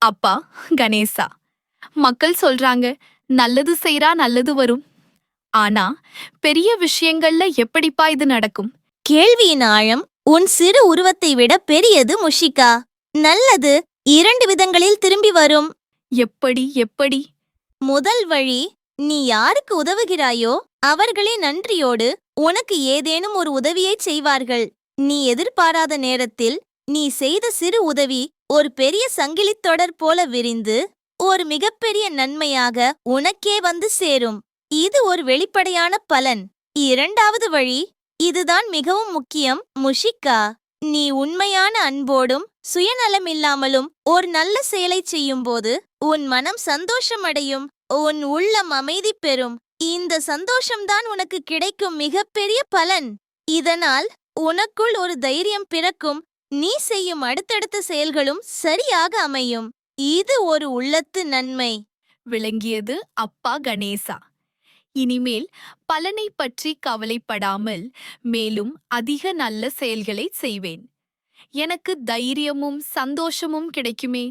அப்பா கணேசா, மக்கள் சொல்றாங்க நல்லது செய்றா நல்லது வரும். ஆனா பெரிய விஷயங்கள்ல எப்படிப்பா இது நடக்கும்? கேள்வியின் ஆழம் உன் சிறு உருவத்தை விட பெரியது முஷிகா. நல்லது 2 விதங்களில் திரும்பி வரும். எப்படி எப்படி? முதல் வழி, நீ யாருக்கு உதவுகிறாயோ அவர்களே நன்றியோடு உனக்கு ஏதேனும் ஒரு உதவியைச் செய்வார்கள். நீ எதிர்பாராத நேரத்தில் நீ செய்த சிறு உதவி ஒரு பெரிய சங்கிலித் தொடர் போல விரிந்து ஒரு மிகப்பெரிய நன்மையாக உனக்கே வந்து சேரும். இது ஒரு வெளிப்படையான பலன். இரண்டாவது வழி, இதுதான் மிகவும் முக்கியம் முஷிகா. நீ உண்மையான அன்போடும் சுயநலமில்லாமலும் ஒரு நல்ல செயலைச் செய்யும்போது உன் மனம் சந்தோஷமடையும், உன் உள்ளம் அமைதி பெறும். இந்த சந்தோஷம்தான் உனக்கு கிடைக்கும் மிகப்பெரிய பலன். இதனால் உனக்குள் ஒரு தைரியம் பிறக்கும். நீ செய்யும் அடுத்தடுத்த செயல்களும் சரியாக அமையும். இது ஒரு உள்ளத்து நன்மை. விளங்கியது அப்பா கணேசா. இனிமேல் பலனை பற்றி கவலைப்படாமல் மேலும் அதிக நல்ல செயல்களை செய்வேன். எனக்கு தைரியமும் சந்தோஷமும் கிடைக்குமே.